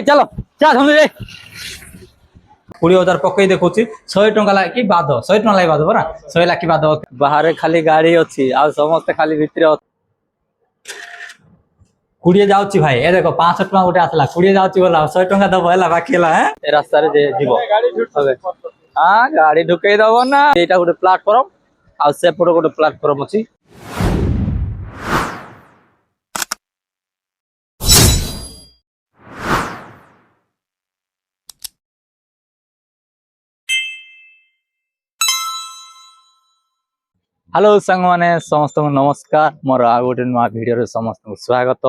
चलो क्या समझे 20,000 पकई देखुची 100 टंका लागी बाध 100 टंका लागी बाध बरा 100 लाखी बाध बाहर खाली गाड़ी अच्छी आ समस्त खाली भितर 20 जाउची भाई ए देखो 500 टंका गोटे आसला 20 जाउची बोला 100 टंका दबो हला बाकी हला ए रास्ता रे जीवो हां गाड़ी ढुकई दबो ना एटा गोटे प्लेटफॉर्म आ सेपट गोटे प्लेटफॉर्म अछि हेलो सांग माने समस्त नमस्कार मोर आ गोटे नुआ वीडियो समस्त स्वागत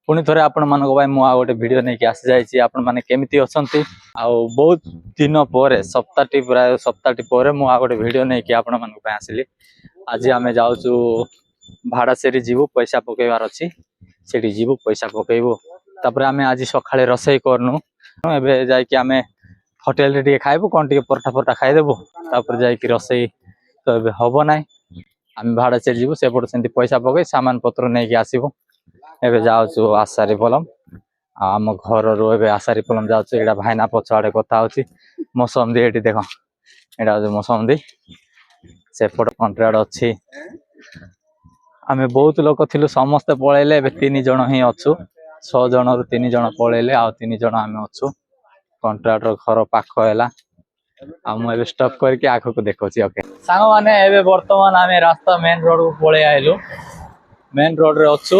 पुणी थे आपण मान मु आ गोटे वीडियो नहीं कि आसी जाइए आपण मैंने केमिति अछंती आ बहुत दिन पर सप्ताहटी प्राय सप्ताहटी पर मु आ गोटे वीडियो नहीं कि आपण मान आसिली आज आम जाऊँ भाड़ासेरी जीवु पैसा पकेबार अच्छी से जीवु पैसा पकेबू तापर आम आज सकाଳେ रोषेई करनु एबे जाइए आम होटेल रे खाइबू कौन टे परठा परठा खाईदेबू तापर जाइए रोषेई तो ए हम ना आम भाड़ा से जीवु सेपट से पैसा पकई सामान पत्र नहीं कि आसबू एबे जाऊँ आसारी पलम आम घर रू ए आसारी पलम जाऊँ भाईना पछआड़े कथा होची मौसमदी ये देख यहाँ मौसमदी सेपट कंट्राक्ट अच्छी आम बहुत लोक थिलु समस्ते पलैले 3 जन ही अच्छु 6 जन रु 3 जन पलैले आ 3 जन आम अच्छु कंट्राक्टर घर पाख है मुझे स्टॉप करके आग को देखा ओके सांग मैंने एबे वर्तमान आम रास्ता मेन रोड को पलि आइलु मेन रोड रे अच्छु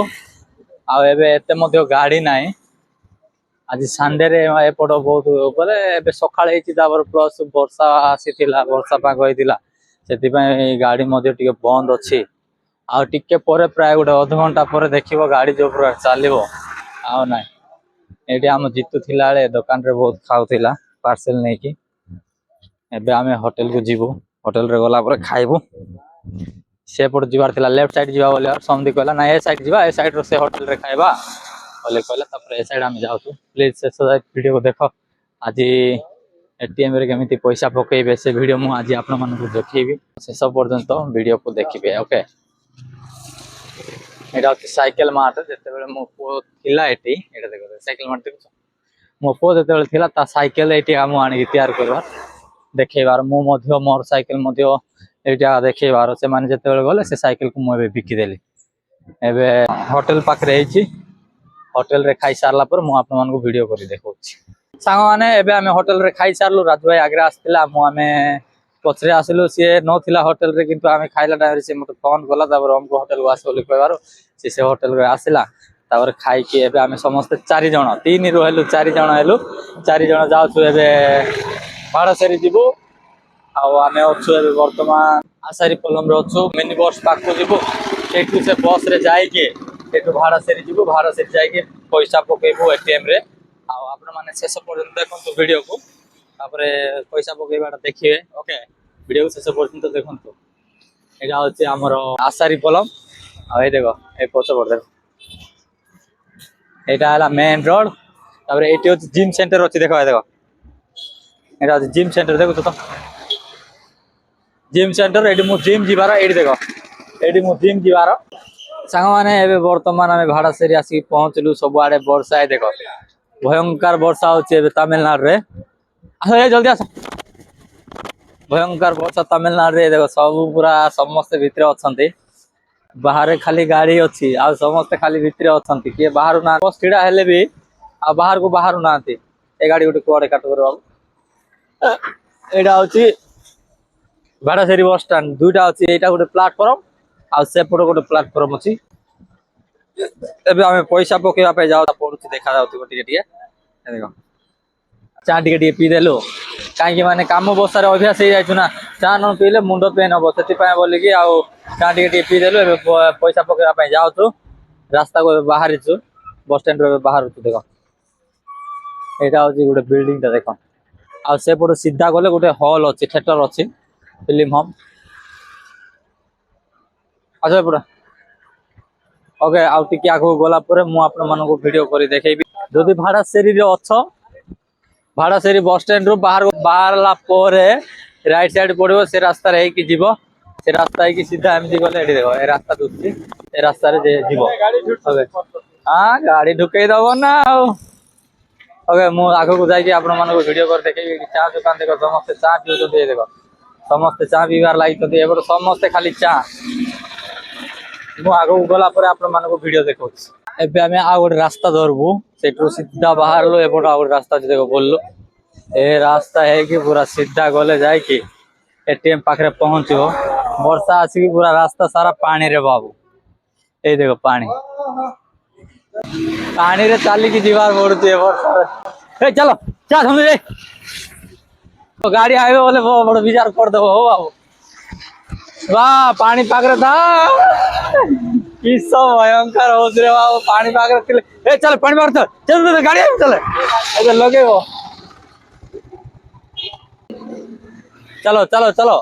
आते गाड़ी ना आज संडे रे एपट बहुत बोले सकाळे प्लस वर्षा आसी वर्षा पाग होता से गाड़ी टे बंद अच्छी आ टिके पर प्राय गोटे अध घंटा पर देखिए गाड़ी जो पूरा चलो आना ये आम जीतु थिला दुकान रे बहुत खाऊला पार्सल नहीं कि एबे आमे होटल को जीवु होटल रे गला पर खाइबू सेपट जीवार थिला लेफ्ट साइड जीवा बोले और समधी कहला ना ए साइड जीवा ए साइड रो से होटल रे खाइबा बोले कहला तापर ए साइड आमे जाउतु प्लीज से वीडियो को देखो आज एटीएम रे केमिति पैसा पकेइबे से वीडियो मु आज आपन मन को देखिबी शेष पर्यंत वीडियो को देखिबे ओके एटा साइकिल मार्ट जते बेले मो पो थिला एटी एटा देखो साइकिल मार्ट देखो मो पो जते बेले थिला ता साइकिल एटी हम आनी तैयार करबा देखेबार मु मध्य मोर साइकिल मध्य एटा देखेबार से माने जते बेले गले से साइकिल को मु बिकी देली एबे होटल पाखरे हेची होटल रे खाई सारला पर मु आपन मन को वीडियो करी देखौछि सांग माने एबे हमें होटल रे खाई सारलु राजू भाई आगे आस्तिला मु हमें पछरे आसिलु से न थिला होटल रे किंतु हमें खाइला टाइम रे से मते फोन गला तापर हमको होटल को आसे बोली कहबारो से होटल रे आसिला तापर खाई के एबे हमें समस्त 4 जण 3 रु हेलु 4 जण हेलु 4 जण जाउछु एबे भाड़ासेरी जीवु आमे अच्छु एबे वर्तमान आसारी पलम रे अच्छु मिनी बस पाखो जीवु सेठु से बस रे जाई के सेठु भाड़ासेरी जीवु भाड़ासेरी जाई के पैसा पकेबु एटीएम रे आ आपण माने शेष पर्यंत देखंतु वीडियो को तापरे पैसा पकेबाटा देखिए ओके वीडियो को शेष पर्यंत देखंतु एटा होची हमर आसारी पलम आ ए देखो ए पछ पर देखो एटा हला मेन रोड तापरे एटी होची जिम सेंटर होची देखो देखो एटा जिम सेंटर देखो तो जिम सेंटर एडी मु जिम जीवार एडी देखो एडी मु जिम जीवार सांग माने एबे वर्तमान हमें भाड़ासेरी आसी पहुंचलु सब आड़े वर्षा है देखो भयंकर वर्षा होची एबे तमिलनाडु रे आसो ए जल्दी आसो भयंकर वर्षा तमिलनाडु रे देखो सब पूरा समस्त भितर अछंती बाहर खाली गाड़ी अच्छी आ समस्त खाली भितर अछंती के बाहर ना बस ठिड़ा हेले भी आ बाहर को बाहर नांती ए गाड़ी गोटे कुआडे काट कर बाबू एटा होची भाड़ासेरी बस स्टैंड दुईटा अच्छी एटा गोटे प्लेटफॉर्म आ सेपट गोटे प्लेटफॉर्म अच्छी एबे हमें पैसा पकेवा पे जाओ पड़ुची देखा जाउती टिके टिके देखो चा टिके पी देलु कहीं माने काम बसार अभ्यास हो जाइछु ना चा न पीले मुंड पेन हम से बोल कि आउ चा टिके पी देलु एबे पैसा पकेवा पे जाउछु रास्ता को बाहर छु बस स्टैंड रे बाहर छु देखो एटा होची गोटे बिल्डिंग ता देखो आ सेपट सीधा गले गोटे हॉल अच्छी थिएटर अच्छी फिल्म हॉल अच्छा पूरा ओके आउ टिके आगो गला परे मु आपन मन को वीडियो करी देखेबी जदी भाड़ासेरी रे अच्छो भाड़ासेरी बस स्टैंड रो बाहर बाहरला परे राइट साइड पड़ो से रास्ता रे कि जीवो से रास्ता है कि सीधा एमती गले एडी देखो ए रास्ता दुछि ए रास्ता रे जीवो ओके हां गाड़ी ढुकई दबो ना ओके मु आगो को जाके आपण मानको वीडियो कर देखै चा दुकान देखो समस्त चा पिउ दे देखो समस्त चा पीबार लागि तो एबो समस्त खाली चा मु आगो गला पर आपण मानको वीडियो देखौ एबे हमें आ गोटे रास्ता धरबू सेठू सीधा बाहर लो एपट आ गोटे रास्ता अछि देखो बोललो ए रास्ता है कि पूरा सीधा गले जाय कि एटीएम पाखरे पहुंचो वर्षा आसी पूरा रास्ता सारा पानी रे बाबू ए देखो पानी पानी रे चाली की दीवार पड़ती है वर्षा ए चलो चा समझ रे तो गाड़ी आवे बोले वो बड़ विचार कर दो हो बाबू वाह पानी पाखरे था कि सब भयंकर हो रे बाबू पानी पाखरे थिले ए चल पानी पाखरे चल चल गाड़ी आवे चले ए लगे वो चलो चलो चलो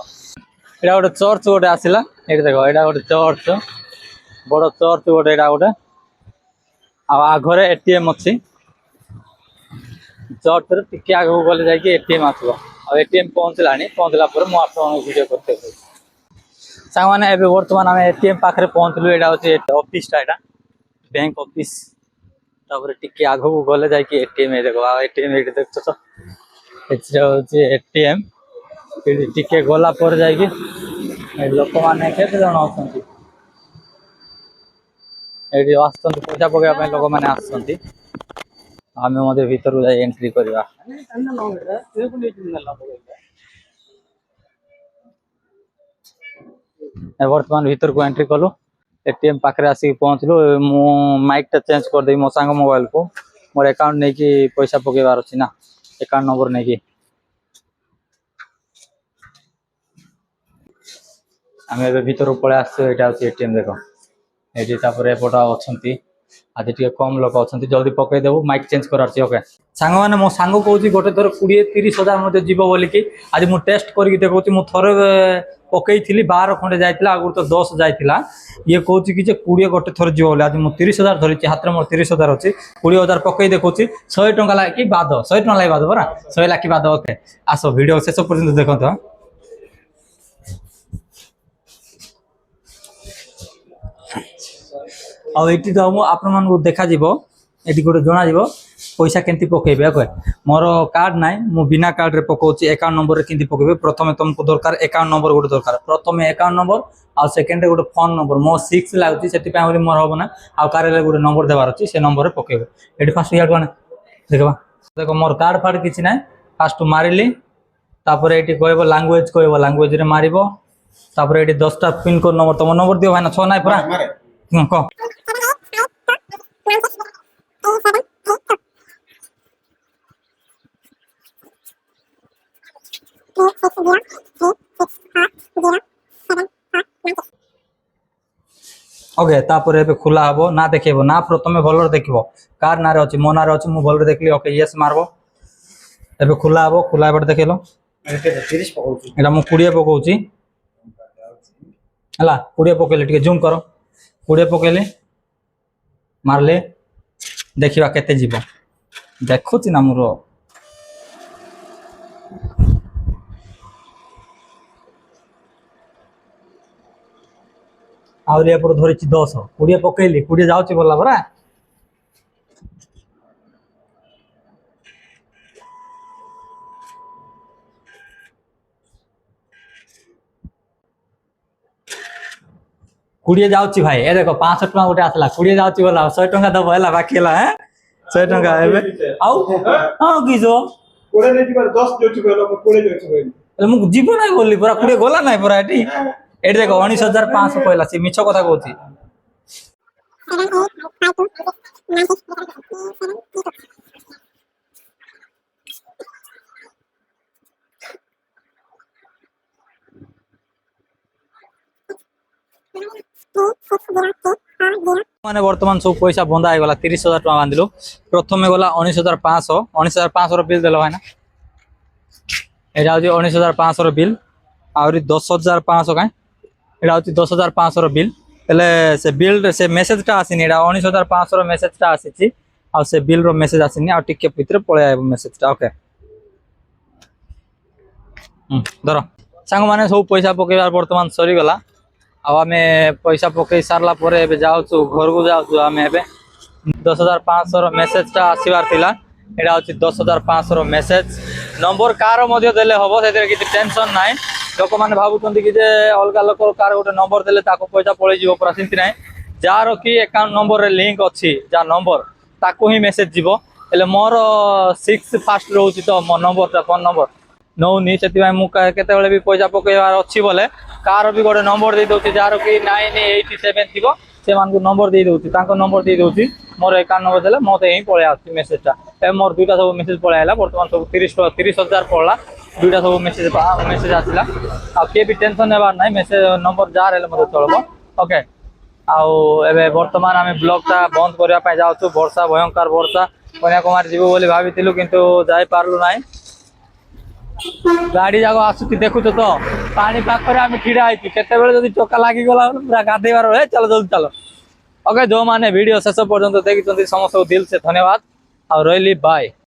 एटा गोटे चर्च गोटे आसिला एटा देखो एटा गोटे चर्च बड़ चर्च गोटे एटा गोटे आघरे एटीएम अच्छी चर्च रे टिके आगो गले जाके एटीएम आसबो आ एटीएम पहुंचला पर मु आपन वीडियो करते सांग माने एबे वर्तमान हम एटीएम पाखरे पहुंचलु एटा होची ऑफिस टा एटा बैंक ऑफिस तापर टिके आगो गले जाके एटीएम ए देखो आ एटीएम एटी देखतो तो एटा होची एटीएम टिके गला पर जाके लोक माने केते जण आछंती एटी आछंती पैसा पकेबा लोक माने आछंती आमे मते भीतर जाय एंट्री करबा वर्तमान भीतर को एंट्री कलु एटीएम पाखरे आसी पहुंचलु मु माइक टा चेंज कर दे मो संग मोबाइल को मोर अकाउंट नै कि पैसा पकेबार अछि ना अकाउंट नंबर नै कि आमे बे भीतर पळे आछो एटा अछि एटीएम देखो एटी तापर एपटा अछंती आज टिके कम लोक अछंती जल्दी पकई देबो माइक चेंज करार छी ओके सांग माने मो सांग कहूची गोटे थर 20-30 हजार मते जीवो बोली कि आज मु टेस्ट करके देखौची मु थरे पकई थिली 12 खंडे जायतिला आगुर तो 10 जायतिला ये कहूची कि जे 20 गोटे थर जीवो बोली आज मु 30 हजार धरि छी हाथ रे मोर 30 हजार अछि 20 हजार पकई देखौची 100 टंका लागी बाद 100 टंका लागी बाद बरा 100 लागी बाद ओके आसो वीडियो शेष पर्यंत देखंतो आ एटी तो मु आपन मन को देखा जीवो एटी गोटे जना जीवो पैसा केंती पकेबे ओके मोर कार्ड नाइ मु बिना कार्ड रे पकोची अकाउंट नंबर रे केंती पकेबे प्रथमे तुमको दरकार अकाउंट नंबर गोटे दरकार प्रथमे अकाउंट नंबर आ सेकंड रे गोटे फोन नंबर मो 6 लागुची सेति पय हमरे मोर होबना आ कार्ड रे गोटे नंबर देबार अछि से नंबर रे पकेबे एटी फास्ट यार कोन देखबा देखो मोर कार्ड फाड़ किछि नाइ फास्ट मारिली तापर एटी कहबो लैंग्वेज रे मारिबो तापर एटी 10 टा पिन कोड नंबर तुम नंबर दियो भाई ना 6 नाइ पूरा को ओके तापर एबे खुला हबो ना देखेबो ना प्रथमे भलर देखिबो कार नारे अछि मो नारे अछि मु भलर देखली ओके यस मारबो एबे खुला हबो खुला बड देखेलो एते 30 पकोउची एला मु 20 पकोउची हला 20 पकेले टिके जूम करो 20 पकेले मारले देखिबा केते जीवो देखुची ना मुरो आउरी एपर धरिची 10 20 पकेली 20 जाउची बोला बरा कुड़िए जाउची भाई ए देखो 500 टका गोटे आसला कुड़िए जाउची बोला 100 टका दबो हला बाकी हला हैं 100 टका एबे आउ हां किजो कोड़े नै जीवा 10 जोची कहलो कोड़े जोची कहली मु जीव नै बोलली पूरा कुड़िए गोला नै पूरा एटी एटी देखो 19500 कहला से मिछो कथा कहूची माने वर्तमान सब पैसा बंदा है गला 30000 टका बांधिलो प्रथमे गला 19500 रो बिल देलो है ना एटा होची 19500 रो बिल आउरी 10500 का एटा होची 10500 रो बिल एले से बिल से मेसेज टा आसीनी एटा 19500 रो मेसेज टा आसीची आ से बिल रो मेसेज आसीनी आ टिके भीतर पळे आइबो मेसेज टा ओके धरो सांग माने सब पैसा पकेबार वर्तमान सरी गला अब आम पैसा पकई सारा पर जाऊँ घर को जाऊँ आम ए 10500 मेसेज टा आसबार थिला এটা হচ্ছে 10,500 মেসেজ নম্বর কার মধ্যে দেলে হব সেটার কিছু টেনশন নাই ଲୋକମାନେ ଭାବୁଛନ୍ତି କି ଯେ ଅଲଗା ଲୋକ କାହାର ଗୋଟେ ନମ୍ବର ଦେଲେ ତାକୁ ପଇସା ପଳେଇଯିବ ପୁରା ସେମିତି ନାହିଁ ଯାହାର କି ଆକାଉଣ୍ଟ ନମ୍ବରରେ ଲିଙ୍କ ଅଛି ଯାହା ନମ୍ବର ତାକୁ ହିଁ ମେସେଜ ଯିବ ହେଲେ ମୋର 6 ଫାଷ୍ଟ ରହୁଛି ତ ମୋ ନମ୍ବରଟା ଫୋନ ନମ୍ବର ନଉନି ସେଥିପାଇଁ ମୁଁ କେତେବେଳେ ବି ପଇସା ପକେଇବାର ଅଛି ବୋଲେ କାହାର ବି ଗୋଟେ ନମ୍ବର ଦେଇ ଦଉଛି ଯାହାର କି 987 ଥିବ ସେମାନଙ୍କୁ ନମ୍ବର ଦେଇ ଦଉଛି ତାଙ୍କ ନମ୍ବର ଦେଇ ଦଉଛି ମୋର ଆକାଉଣ୍ଟ ନମ୍ବର ଦେଲେ ମତେ ହିଁ ପଳେଇ ଆସୁଛି ମେସେଜଟା ଏବେ ମୋର ଦୁଇଟା ସବୁ ମେସେଜ ପଳେଇ ଆସିଲା ବର୍ତ୍ତମାନ ସବୁ 30,000 ପଡିଲା ଦୁଇଟା ସବୁ ମେସେଜ ଆସିଲା ଆଉ କିଏ ବି ଟେନସନ ନେବାର ନାହିଁ ମେସେଜ ନମ୍ବର ଯାହାର ହେଲେ ମତେ ଚଳିବ ଓକେ ଆଉ ଏବେ ବର୍ତ୍ତମାନ ଆମେ ବ୍ଲଗଟା ବନ୍ଦ କରିବା ପାଇଁ ଯାଉଛୁ ବର୍ଷା ଭୟଙ୍କର ବର୍ଷା କନ୍ୟାକୁମାରୀ ଯିବୁ ବୋଲି ଭାବିଥିଲୁ କିନ୍ତୁ ଯାଇପାରିଲୁ ନାହିଁ ଗାଡି ଯାକ ଆସୁଛି ଦେଖୁଛ ତ ପାଣି ପାଖରେ ଆମେ ଛିଡା ହେଇଛୁ କେତେବେଳେ ଯଦି ଚକା ଲାଗିଗଲା ପୁରା ଗାଧେଇବାର ବେଳେ ଚାଲ ଜଲ୍ଦି ଚାଲ ଓକେ ଯୋଉମାନେ ଭିଡିଓ ଶେଷ ପର୍ଯ୍ୟନ୍ତ ଦେଖିଛନ୍ତି ସମସ୍ତଙ୍କୁ ଦିଲ ସେ ଧନ୍ୟବାଦ ଆଉ ରହିଲି ବାଏ।